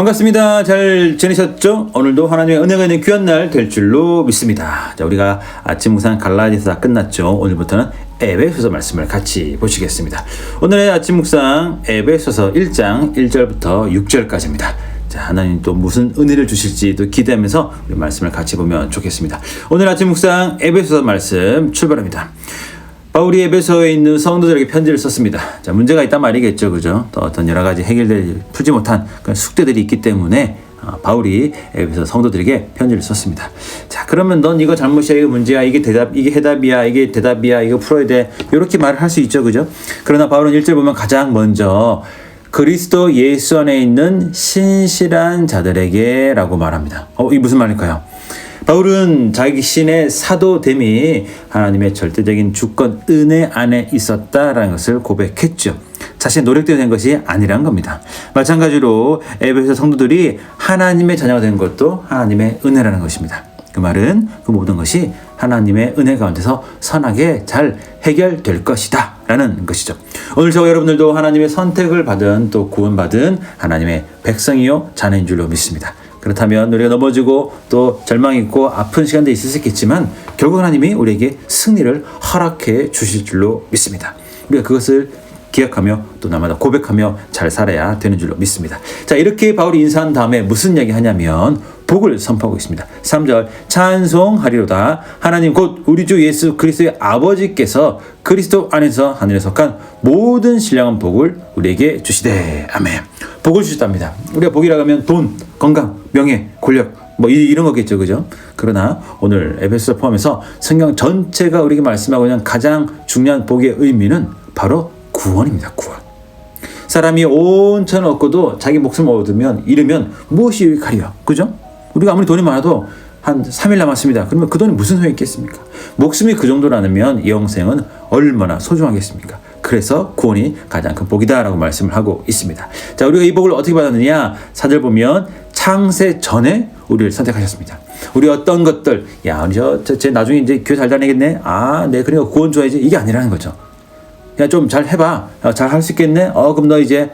반갑습니다. 잘 지내셨죠? 오늘도 하나님의 은혜가 있는 귀한 날 될 줄로 믿습니다. 자, 우리가 아침 묵상 갈라디아서 다 끝났죠. 오늘부터는 에베소서 말씀을 같이 보시겠습니다. 오늘의 아침 묵상 에베소서 1장 1절부터 6절까지입니다. 자, 하나님 또 무슨 은혜를 주실지 또 기대하면서 우리 말씀을 같이 보면 좋겠습니다. 오늘 아침 묵상 에베소서 말씀 출발합니다. 바울이 에베소에 있는 성도들에게 편지를 썼습니다. 자, 문제가 있단 말이겠죠, 그죠? 또 어떤 여러 가지 풀지 못한 그런 숙제들이 있기 때문에 바울이 에베소 성도들에게 편지를 썼습니다. 자, 그러면 넌 이거 잘못이야, 이거 문제야, 이게 해답이야, 이게 대답이야, 이거 풀어야 돼, 이렇게 말을 할 수 있죠, 그죠? 그러나 바울은 1절 보면 가장 먼저 그리스도 예수 안에 있는 신실한 자들에게라고 말합니다. 이게 무슨 말일까요? 바울은 자기 신의 사도됨이 하나님의 절대적인 주권 은혜 안에 있었다라는 것을 고백했죠. 자신의 노력 때문에 된 것이 아니란 겁니다. 마찬가지로 에베소 성도들이 하나님의 자녀가 된 것도 하나님의 은혜라는 것입니다. 그 말은 그 모든 것이 하나님의 은혜 가운데서 선하게 잘 해결될 것이다 라는 것이죠. 오늘 저와 여러분들도 하나님의 선택을 받은 또 구원받은 하나님의 백성이요 자녀인 줄로 믿습니다. 그렇다면 우리가 넘어지고 또 절망이 있고 아픈 시간도 있을 수 있겠지만 결국 하나님이 우리에게 승리를 허락해 주실 줄로 믿습니다. 우리가 그것을 기억하며 또 날마다 고백하며 잘 살아야 되는 줄로 믿습니다. 자, 이렇게 바울이 인사한 다음에 무슨 이야기 하냐면 복을 선포하고 있습니다. 3절 찬송하리로다 하나님 곧 우리 주 예수 그리스도의 아버지께서 그리스도 안에서 하늘에 속한 모든 신령한 복을 우리에게 주시되 아멘. 복을 주셨답니다. 우리가 복이라고 하면 돈, 건강, 명예, 권력 뭐 이런 거겠죠, 그죠? 그러나 오늘 에베소서 포함해서 성경 전체가 우리에게 말씀하고 있는 가장 중요한 복의 의미는 바로 구원입니다. 구원. 사람이 온 천을 얻고도 자기 목숨을 잃으면 무엇이 유익하리요? 그죠? 우리가 아무리 돈이 많아도 한 3일 남았습니다. 그러면 그 돈이 무슨 소용이 있겠습니까? 목숨이 그 정도라면 이 영생은 얼마나 소중하겠습니까? 그래서 구원이 가장 큰 복이다라고 말씀을 하고 있습니다. 자, 우리가 이 복을 어떻게 받았느냐? 4절 보면 창세 전에 우리를 선택하셨습니다. 우리 어떤 것들, 쟤 나중에 이제 교회 잘 다니겠네? 네, 그러니까 구원 줘야지. 이게 아니라는 거죠. 야, 좀 잘 해봐. 잘 할 수 있겠네? 그럼 너 이제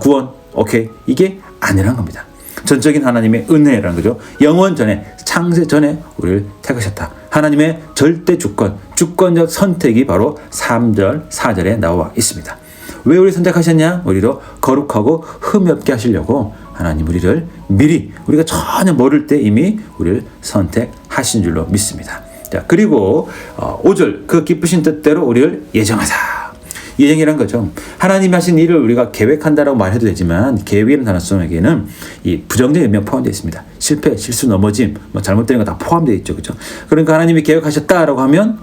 구원, 오케이. 이게 아니라는 겁니다. 전적인 하나님의 은혜라는 거죠. 영원 전에, 창세 전에 우리를 택하셨다. 하나님의 절대 주권적 선택이 바로 3절, 4절에 나와 있습니다. 왜 우리를 선택하셨냐? 우리로 거룩하고 흠이 없게 하시려고 하나님 우리를 미리 우리가 전혀 모를 때 이미 우리를 선택하신 줄로 믿습니다. 자, 그리고 5절 그 기쁘신 뜻대로 우리를 예정하사. 예정이란 거죠. 하나님이 하신 일을 우리가 계획한다라고 말해도 되지만 계획이라는 단어 속에는 이 부정적인 의미가 포함되어 있습니다. 실패, 실수, 넘어짐, 잘못되는 거 다 포함되어 있죠, 그렇죠? 그러니까 하나님이 계획하셨다라고 하면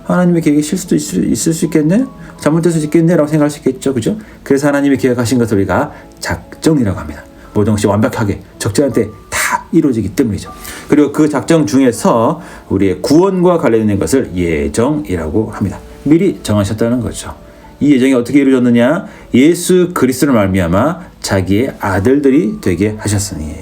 하나님의 계획에 실수도 있을 수 있겠네, 잘못될 수 있겠네라고 생각할 수 있겠죠, 그렇죠? 그래서 하나님이 계획하신 것을 우리가 작정이라고 합니다. 모든 것이 완벽하게 적절한 때 다 이루어지기 때문이죠. 그리고 그 작정 중에서 우리의 구원과 관련된 것을 예정이라고 합니다. 미리 정하셨다는 거죠. 이 예정이 어떻게 이루어졌느냐? 예수 그리스도를 말미암아 자기의 아들들이 되게 하셨으니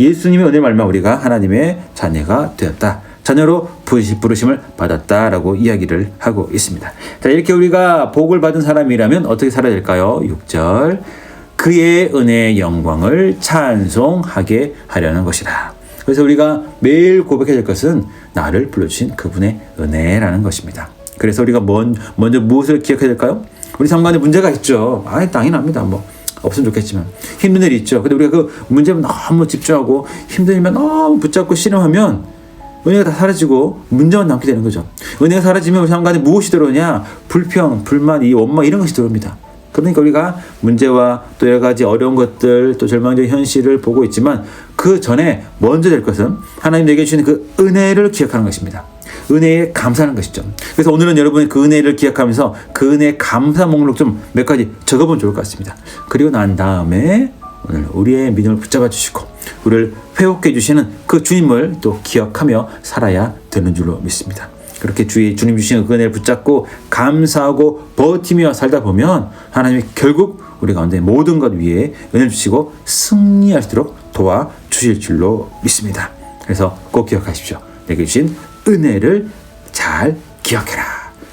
예수님의 은혜를 말미암아 우리가 하나님의 자녀가 되었다. 자녀로 부르심을 받았다라고 이야기를 하고 있습니다. 자, 이렇게 우리가 복을 받은 사람이라면 어떻게 살아야 될까요? 6절 그의 은혜의 영광을 찬송하게 하려는 것이다. 그래서 우리가 매일 고백해야 될 것은 나를 불러주신 그분의 은혜라는 것입니다. 그래서 우리가 먼저 무엇을 기억해야 될까요? 우리 삶 가운데 문제가 있죠. 당연합니다. 없으면 좋겠지만 힘든 일이 있죠. 근데 우리가 그 문제에 너무 집중하고 힘든 일만 너무 붙잡고 씨름하면 은혜가 다 사라지고 문제만 남게 되는 거죠. 은혜가 사라지면 우리 삶 가운데 무엇이 들어오냐? 불평, 불만, 원망 이런 것이 들어옵니다. 그러니까 우리가 문제와 또 여러 가지 어려운 것들 또 절망적인 현실을 보고 있지만 그 전에 먼저 될 것은 하나님 내게 주시는 그 은혜를 기억하는 것입니다. 은혜에 감사하는 것이죠. 그래서 오늘은 여러분이 그 은혜를 기억하면서 그 은혜의 감사 목록 좀 몇 가지 적어보면 좋을 것 같습니다. 그리고 난 다음에 오늘 우리의 믿음을 붙잡아 주시고 우리를 회복해 주시는 그 주님을 또 기억하며 살아야 되는 줄로 믿습니다. 그렇게 주님 주시는 그 은혜를 붙잡고 감사하고 버티며 살다 보면 하나님이 결국 우리 가운데 모든 것 위에 은혜를 주시고 승리할 수 있도록 도와주실 줄로 믿습니다. 그래서 꼭 기억하십시오. 내게 주신 은혜를 잘 기억해라.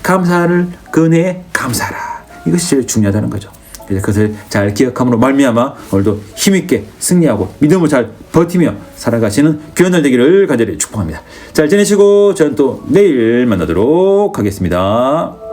감사를 그 은혜에 감사하라. 이것이 제일 중요하다는 거죠. 이제 그것을 잘 기억함으로 말미암아 오늘도 힘있게 승리하고 믿음으로 잘 버티며 살아가시는 귀한 날 되기를 간절히 축복합니다. 잘 지내시고 저는 또 내일 만나도록 하겠습니다.